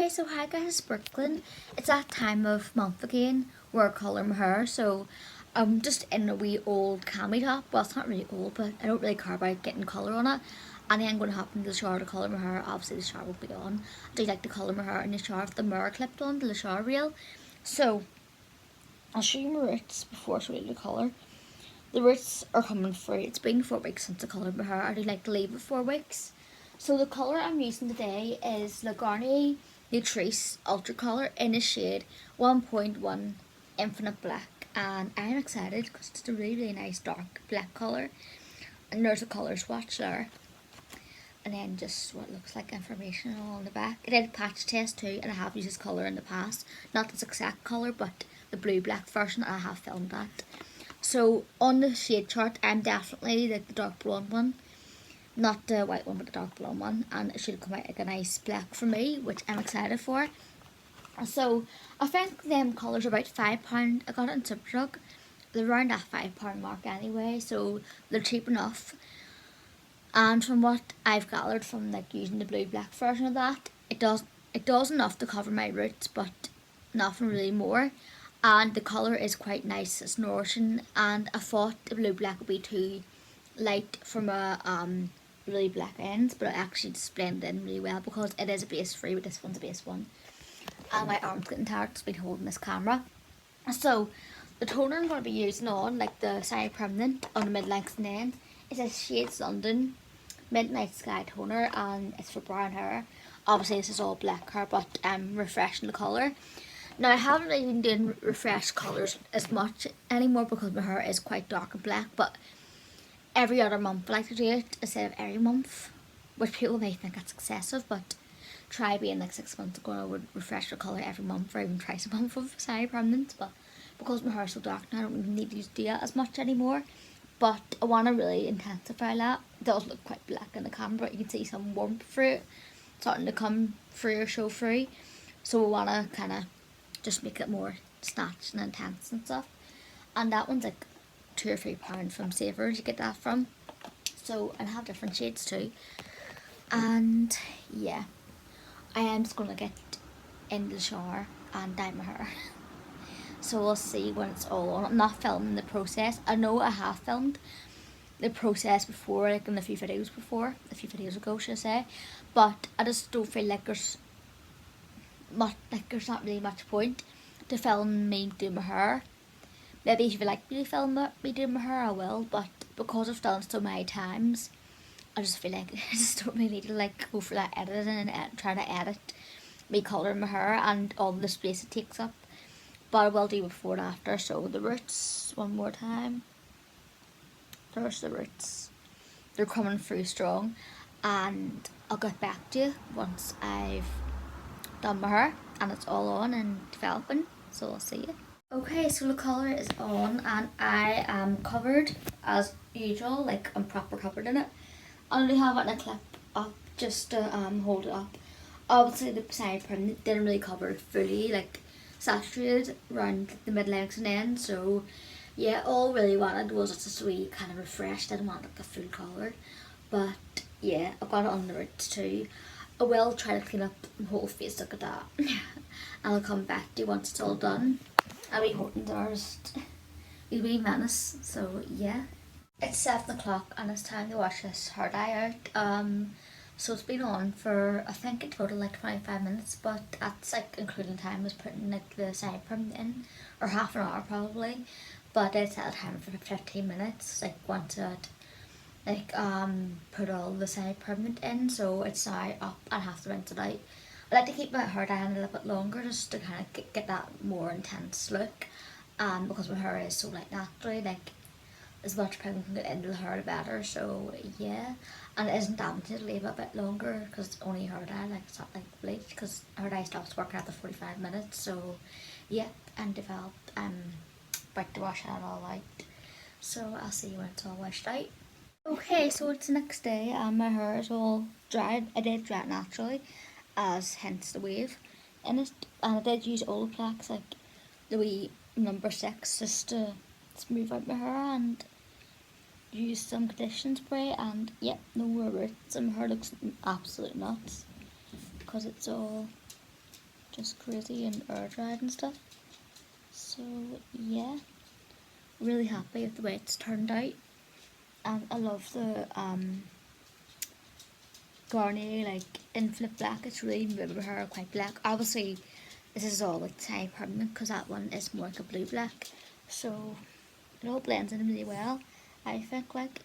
Okay, so hi guys, it's Brookelynne. It's that time of month again where I colour my hair, so I'm just in a wee old cami top. Well, it's not really old, but I don't really care about getting colour on it. And then I'm going to hop into the shower to colour my hair. Obviously the shower will be on. I do like to colour my hair in the shower with the mirror clipped on to the shower reel. So, I'll show you my roots before I show you the colour. The roots are coming through. It's been 4 weeks since I coloured my hair. I do like to leave it 4 weeks. So the colour I'm using today is the Garnier Nutrisse Ultra Colour in the shade 1.1 Infinite Black. And I'm excited because it's a really nice dark black colour. And there's a colour swatch there. And then just what looks like information on the back. I did a patch test too, and I have used this colour in the past. Not this exact colour, but the blue black version. I have filmed that. So on the shade chart, I'm definitely like the dark blonde one. Not the white one, but the dark blonde one. And it should come out like a nice black for me, which I'm excited for. So I think them colours are about £5. I got it in Xobrookylynexo. They're around that £5 mark anyway, so they're cheap enough. And from what I've gathered from like using the blue black version of that, it does enough to cover my roots, but nothing really more. And the colour is quite nice, it's nourishing, and I thought the blue black would be too light for my really black ends, but it actually just blended in really well because it is a base free, but this one's a base one. And my arm's getting tired because I've been holding this camera. So the toner I'm going to be using on, like the Semi Permanent on the mid-length and end, is a Shades London Midnight Sky toner, and it's for brown hair. Obviously this is all black hair, but I'm refreshing the colour. Now I haven't really been doing refresh colours as much anymore because my hair is quite dark and black, but every other month I like to do it instead of every month, which people may think that's excessive, but try being like 6 months ago I would refresh the colour every month or even twice a month with Semi Permanent, but because my hair is so dark now I don't really need to do that as much anymore. But I want to really intensify that. It does look quite black in the camera, but you can see some warmth through it starting to come through or show through. So I want to kind of just make it more snatched and intense and stuff. And that one's like £2 or £3 from Savers, you get that from. So, and I have different shades too. And yeah, I am just going to get in the shower and dye my hair. So we'll see when it's all on. I'm not filming the process. I know I have filmed the process before, like in a few videos ago, should I say. But I just don't feel like there's not really much point to film me doing my hair. Maybe if you like me to film me doing my hair, I will. But because I've done it so many times, I just feel like I just don't really need to like go for that editing and trying to edit me colouring my hair and all the space it takes up. But I will do before and after. So the roots, one more time. There's the roots. They're coming through strong. And I'll get back to you once I've done my hair and it's all on and developing. So I'll see you. Okay, so the colour is on and I am covered as usual. Like I'm proper covered in it. I only have it in a clip up just to hold it up. Obviously the Semi Permanent didn't really cover it fully. Like saturated around the mid-length and end, so yeah, all really wanted was just a wee kind of refreshed. I didn't want like the full colour, but yeah, I've got it on the roots too. I will try to clean up my whole face, look at that. And I'll come back to you once it's all done. I'll be holding theirs, a wee menace, so yeah. It's 7 o'clock and it's time to wash this hair dye out. So it's been on for, I think in total like 25 minutes, but that's like including time I was putting like the Semi Permanent in, or half an hour probably. But I set a timer for 15 minutes, like once I'd like put all the Semi Permanent in, so it's now up and I have to rinse it out. I like to keep my hair dye a little bit longer just to kind of get that more intense look, because my hair is so like naturally, like as much pigment can get into the hair the better, so yeah. And it isn't damaging to leave it a bit longer because it's only hair dye, like it's not like bleach, because hair dye stops working after 45 minutes, so yeah. And developed, about to wash it all out, so I'll see you when it's all washed out. Okay, so it's the next day and my hair is all dried. I did dry it naturally, as hence the wave in it, and I did use Olaplex, like the wee number 6, just to smooth out my hair, and use some conditioning spray, and yep, no more roots, and my hair looks absolute nuts because it's all just crazy and air dried and stuff. So yeah, really happy with the way it's turned out. I love the Garnier like Infinite Black. It's really made my hair quite black. Obviously this is all like semi-permanent because that one is more like a blue black. So it all blends in really well, I think. Like,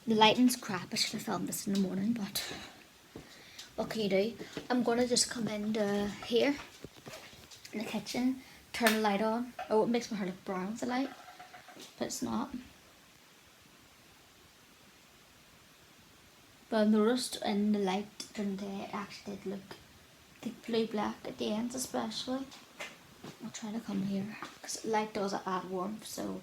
the lighting's crap. I should have filmed this in the morning, but what can you do? I'm gonna just come into here in the kitchen, turn the light on. Oh, it makes my hair look brown with the light, but it's not. But I noticed in the light during the day it actually did look like blue black at the ends, especially. I'll try to come here because light does add warmth. So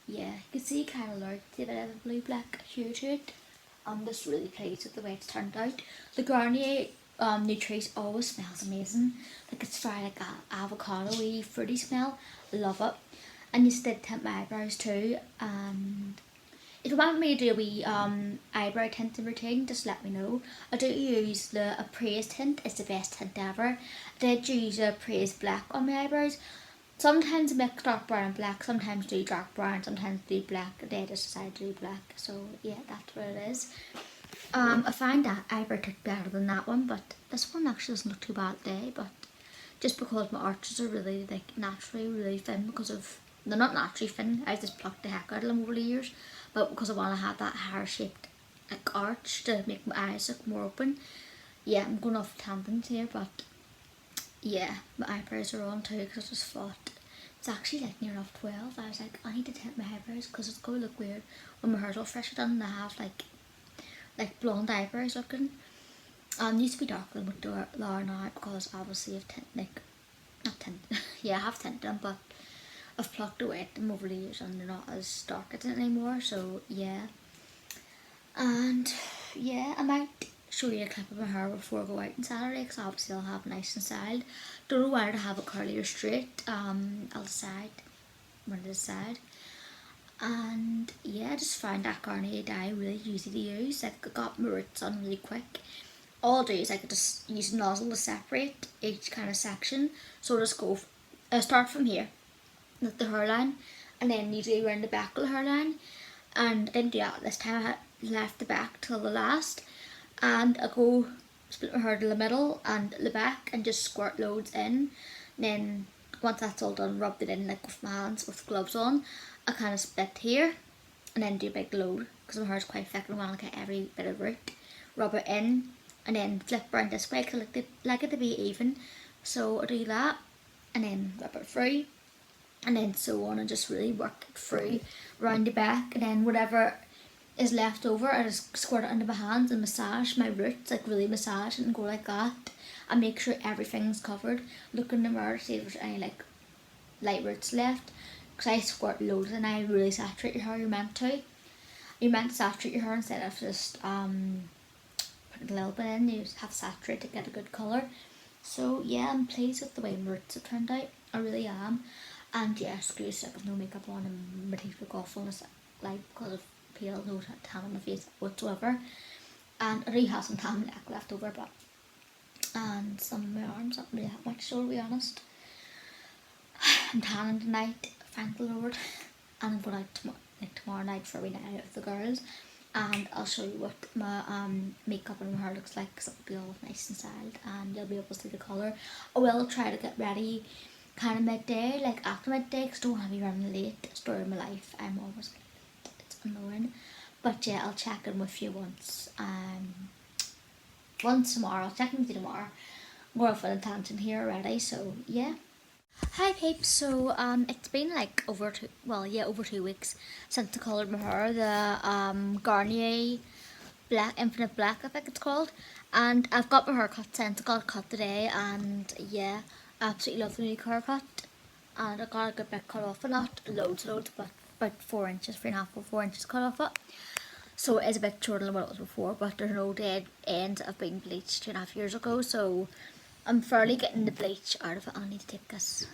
yeah, you can see kind of a bit of a blue black hue to it. I'm just really pleased with the way it's turned out. The Garnier Nutrisse always smells amazing. Like, it's very like a avocado-y fruity smell. Love it. And you did tint my eyebrows too. And if you want me to do a wee eyebrow tinting routine, just let me know. I do use the Appraise tint. It's the best tint ever. I did use a Appraise black on my eyebrows. Sometimes I mix dark brown and black, sometimes do dark brown, sometimes do black. Today I just decided to do black, so yeah, that's what it is. I find that eyebrow tint better than that one, but this one actually doesn't look too bad today, but just because my arches are really like naturally really thin because of, they're not naturally thin, I just plucked the heck out of them over the years, but because I want to have that hair shaped like arch to make my eyes look more open. Yeah, I'm going off tangents here, but yeah, my eyebrows are on too because I just thought it's actually like near enough 12. I was like, I need to tint my eyebrows because it's going to look weird when my hair's all fresh done and I have like blonde eyebrows looking. Used to be darker than what they are now because obviously I've tint, like, not tint, yeah, I have tinted them, but I've plucked away them over the years and they're not as dark as it anymore, so yeah. And yeah, I might show you a clip of my hair before I go out on Saturday because obviously I'll have nice and styled. Don't know whether to have it curly or straight. I'll decide when to decide. And yeah, I just found that Garnier dye really easy to use. Like, I got my roots on really quick. All I do is I could just use a nozzle to separate each kind of section. So I'll just go, start from here with the hairline and then usually around the back of the hairline. And I didn't do that this time. I left the back till the last. And I go split my hair to the middle and the back and just squirt loads in. And then once that's all done, rubbed it in like with my hands with gloves on. I kind of split here and then do a big load because my hair is quite thick and I want to get every bit of root. Rub it in and then flip around this way because I like it to be even. So I do that and then rub it through and then so on and just really work it through around the back, and then whatever is left over I just squirt it into my hands and massage my roots, like really massage it and go like that and make sure everything's covered. Look in the mirror to see if there's any like light roots left because I squirt loads and I really saturate your hair. You're meant to saturate your hair instead of just putting a little bit in. You just have to saturate to get a good colour. So yeah, I'm pleased with the way my roots have turned out. I really am. And yeah, screw sick with no makeup on and my teeth look awful like because of pale, no tan on my face whatsoever. And I really have some tan neck left over, but and some of my arms, not really that much, so to be honest. I'm tanning tonight, thank the Lord, and I'm going out tomorrow night for a wee night out with the girls, and I'll show you what my makeup and my hair looks like because it'll be all nice and styled and you'll be able to see the colour. I will try to get ready kind of midday, like after midday, because I don't want to be running late. Story of my life, I'm always late, it's annoying. But yeah, I'll check in with you once tomorrow. I'll check in with you tomorrow. I'm going off on a tangent here already, so yeah. Hi peeps, so it's been like over 2 weeks since I coloured my hair, the Garnier Black, Infinite Black I think it's called, and I've got my hair cut since. I got it cut today and yeah, I absolutely love the new haircut and I got a good bit cut off it, not loads, but about 4 inches, 3.5 or 4 inches cut off it. So it is a bit shorter than what it was before, but there's no dead ends that have been bleached 2.5 years ago, so I'm fairly getting the bleach out of it. I need to take this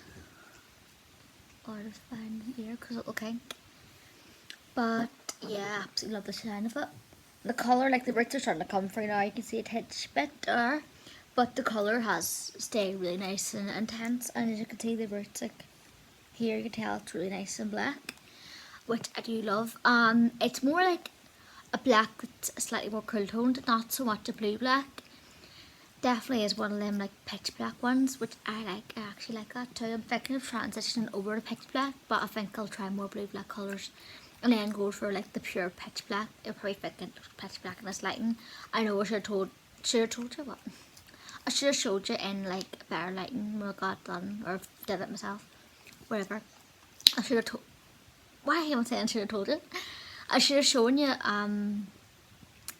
out of here because it'll kink. But yeah, I absolutely love the shine of it. The colour, like the roots are starting to come through now. You can see a tinge bit there, but the colour has stayed really nice and intense, and as you can see the roots, like here you can tell it's really nice and black, which I do love. It's more like a black that's slightly more cool toned, not so much a blue black. Definitely is one of them like pitch black ones, which I like. I actually like that too. I'm thinking of transitioning over to pitch black, but I think I'll try more blue black colours and then go for like the pure pitch black. It'll probably fit in pitch black in this lighting. I know I should have told you what. I should have showed you in like better lighting when I got done, or did it myself. Whatever. I should have told. Why am I saying I should have told you? I should have shown you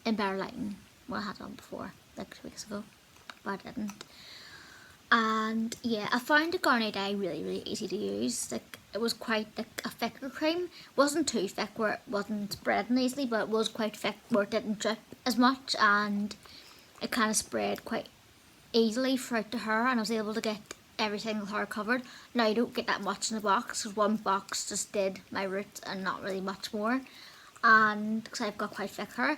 in better lighting what I had on before, like 2 weeks ago, but I didn't. And yeah, I found the Garnier dye really easy to use. Like it was quite like a thicker cream. It wasn't too thick where it wasn't spreading easily, but it was quite thick where it didn't drip as much, and it kind of spread quite easily throughout the hair, and I was able to get every single hair covered. Now you don't get that much in the box, because one box just did my roots and not really much more, and because I've got quite thick hair.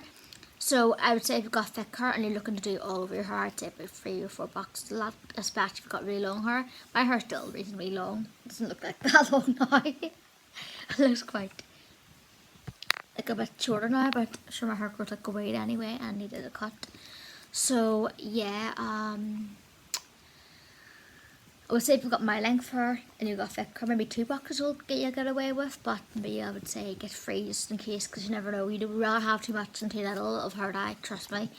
So I would say if you've got thick hair and you're looking to do all over your hair, I'd say about 3 or 4 boxes a lot, especially if you've got really long hair. My hair's still reasonably long. It doesn't look like that long now. It looks quite like a bit shorter now, but I'm sure my hair grows like a weight anyway and needed a cut. So yeah, I would say if you've got my length hair and you've got thick hair, maybe 2 boxes will get away with, but maybe I would say get 3 just in case, because you never know. You don't rather have too much and too little of hair dye, trust me.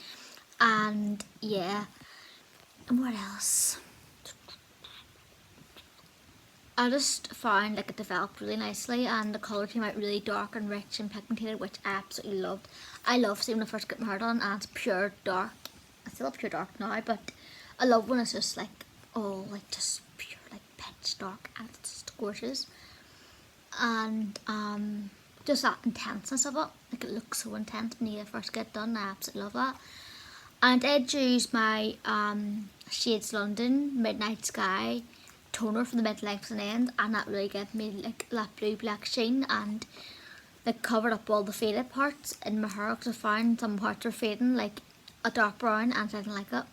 And yeah, and what else? I just found like it developed really nicely, and the colour came out really dark and rich and pigmented, which I absolutely loved. I love seeing when I first get my hair done and it's pure dark. I still have pure dark now, but I love when it's just like all like just pure like pitch dark, and it's just gorgeous. And just that intenseness of it, like it looks so intense when you first get done. I absolutely love that. And I did use my Shades London Midnight Sky toner for the mid length and end, and that really gave me like that blue black sheen, and like covered up all the faded parts in my hair, because I found some parts were fading like a dark brown, and I didn't like it,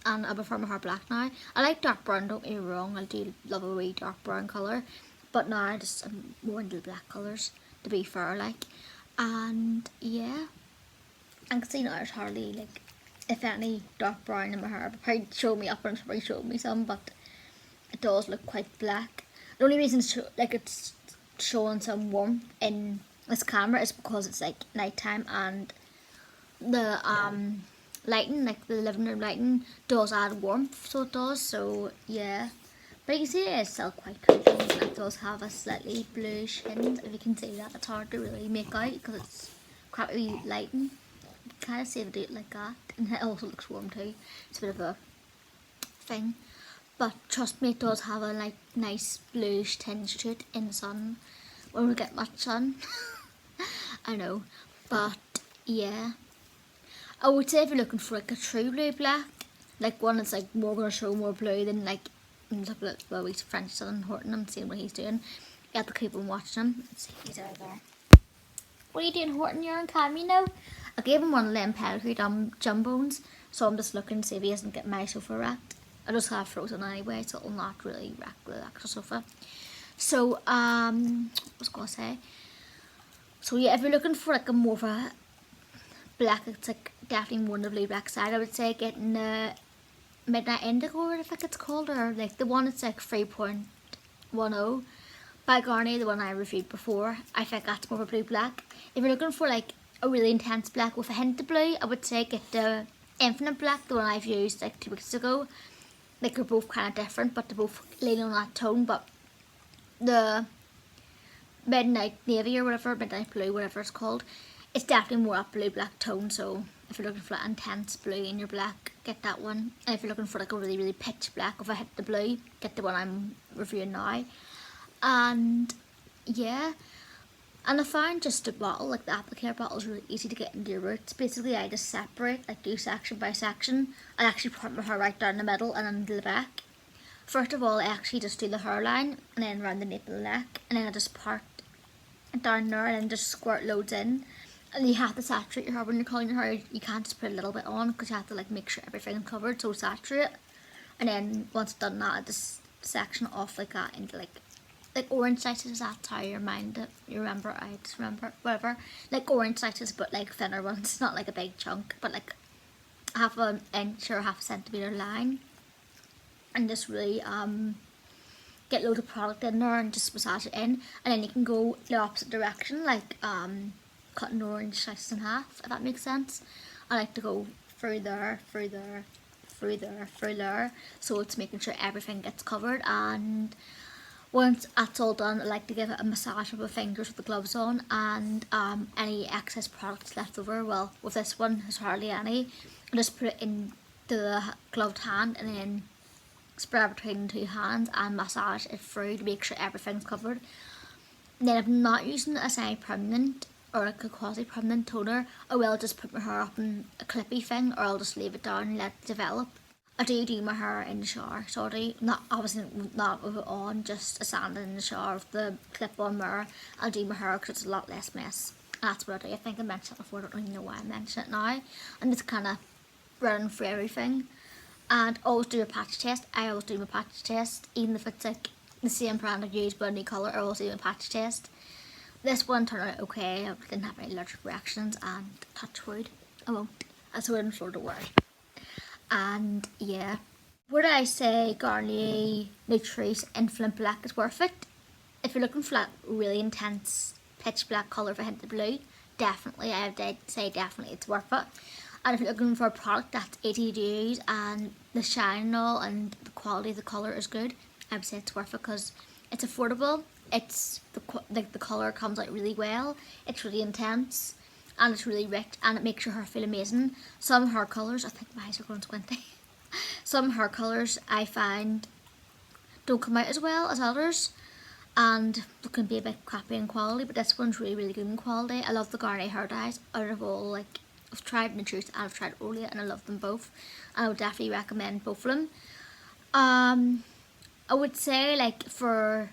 and I prefer my hair black now. I like dark brown, don't get me wrong, I do love a wee dark brown colour, but now I'm more into the black colours, to be fair, like. And yeah, I can see now there's hardly like, if any, dark brown in my hair. But probably show me up and probably showed me some, but it does look quite black. The only reason it's showing some warmth in this camera is because it's like nighttime, and the lighting, like the living room lighting, does add warmth, so it does. So yeah, but you can see it is still quite cool. It does have a slightly bluish hint. If you can see that, it's hard to really make out because it's quite wee lighting. You can kind of see if I do it like that, and it also looks warm too. It's a bit of a thing, but trust me, it does have a like nice bluish tinge to it in the sun when we get much sun. I know, but yeah, I would say if you're looking for like a true blue black, like one that's like more gonna show more blue than like, look at well, he's French son Horton, I'm seeing what he's doing. You have to keep on watching him. Let's see, he's out there. What are you doing, Horton? You're on camera, you know? I gave him one of them pedigree jumbos, so I'm just looking to see if he doesn't get my sofa wrecked. I just have frozen anyway, so it'll not really wreck the actual sofa. So what was I gonna say? So yeah, if you're looking for like a more of a black, it's like definitely more on the blue black side, I would say getting the Midnight Indigo, or I think it's called, or like the one that's like 3.10 by Garnier, the one I reviewed before. I think that's more of a blue black. If you're looking for like a really intense black with a hint of blue, I would say get the Infinite Black, the one I've used like 2 weeks ago. Like they're both kind of different, but they're both leaning on that tone. But the Midnight Navy or whatever, Midnight Blue, whatever it's called, it's definitely more up blue black tone. So if you're looking for that intense blue in your black, get that one. And if you're looking for like a really pitch black with a hint of blue, get the one I'm reviewing now. And yeah, and I found just a bottle, like the applicator bottle, is really easy to get into your roots. Basically I just separate, like do section by section. I actually put my hair right down the middle and into the back. First of all, I actually just do the hairline and then around the nape of the neck, and then I just part down there and then just squirt loads in. And you have to saturate your hair when you're colouring your hair. You can't just put a little bit on because you have to like make sure everything's covered, so saturate. And then once done that, just section off like that into like orange slices. That's how you remind it. You remember? I just remember whatever. Like orange slices, but like thinner ones. Not like a big chunk, but like half an inch or half a centimetre line. And just really get loads of product in there and just massage it in. And then you can go the opposite direction, like cutting orange slices in half, if that makes sense. I like to go through there, through there, through there, through there, so it's making sure everything gets covered. And once that's all done, I like to give it a massage with my fingers with the gloves on, and any excess products left over, well with this one there's hardly any, I just put it into the gloved hand and then spread between the two hands and massage it through to make sure everything's covered. And then if I'm not using a semi-permanent or like a quasi-permanent toner, I will just put my hair up in a clippy thing, or I'll just leave it down and let it develop. I do my hair in the shower, so I do, not obviously not with it on, just standing in the shower with the clip-on mirror. I'll do my hair because it's a lot less mess. And that's what I do. I think I mentioned it before, I don't really know why I mentioned it now. I'm just kind of running through everything. And always do a patch test. I always do my patch test, even if it's like the same brand I've used but a new colour, I always do a patch test. This one turned out okay, I didn't have any allergic reactions, and touch wood, I won't. That's a wouldn't throw the word. And yeah. Would I say Garnier Nutrisse Infinite Black is worth it? If you're looking for that really intense pitch black colour for Hinted Blue, definitely, I would say definitely it's worth it. And if you're looking for a product that's easy to use and the shine and all and the quality of the colour is good, I would say it's worth it because it's affordable. It's the colour comes out really well. It's really intense and it's really rich and it makes your hair feel amazing. Some hair colours, I think my eyes are going squinty. Some hair colours I find don't come out as well as others and they can be a bit crappy in quality, but this one's really really good in quality. I love the Garnier hair dyes out of all. Like, I've tried Nutrisse and I've tried Olia and I love them both. I would definitely recommend both of them. I would say like for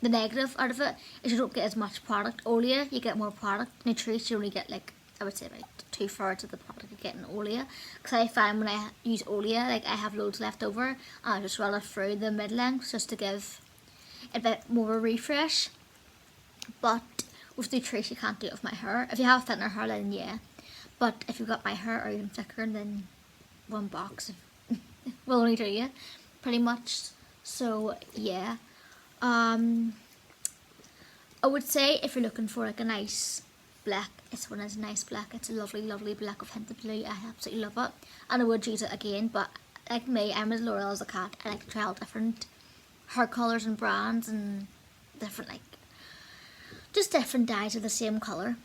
the negative out of it is you don't get as much product. Olia, you get more product. Nutrisse, you only get like, I would say like 2/3 of the product you get in Olia. Because I find when I use Olia, like I have loads left over and I just run it through the mid-length just to give a bit more of a refresh. But with Nutrisse you can't do it with my hair. If you have thinner hair then yeah. But if you've got my hair or even thicker, then one box will only do you, pretty much. So yeah, I would say if you're looking for like a nice black, this one is a nice black. It's a lovely, lovely black of Hinted Blue. I absolutely love it, and I would use it again. But like me, I'm as loyal as a cat. I like to try out different hair colours and brands and different just different dyes of the same colour.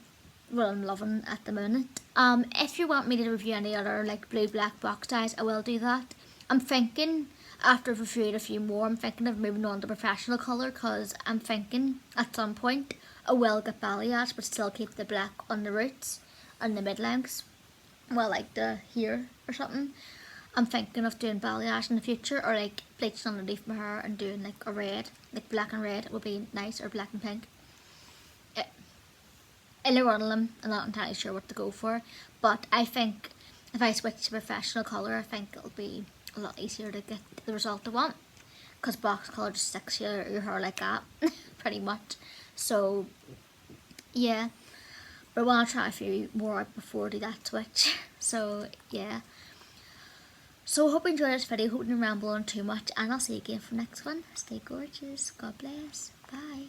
What I'm loving at the moment. If you want me to review any other like blue black box dyes, I will do that. I'm thinking after I've reviewed a few more, I'm thinking of moving on to professional colour because I'm thinking at some point I will get balayage but still keep the black on the roots and the mid lengths. Well, like the here or something. I'm thinking of doing balayage in the future, or like bleaching underneath my hair and doing like a red, like black and red would be nice, or black and pink. Either one of them, I'm not entirely sure what to go for, but I think if I switch to professional colour, I think it'll be a lot easier to get the result I want, because box colour just sticks to your hair like that, pretty much. So yeah, but I want to try a few more out before I do that switch. So yeah, so I hope you enjoyed this video. Hope I didn't ramble on too much, and I'll see you again for the next one. Stay gorgeous, God bless, bye.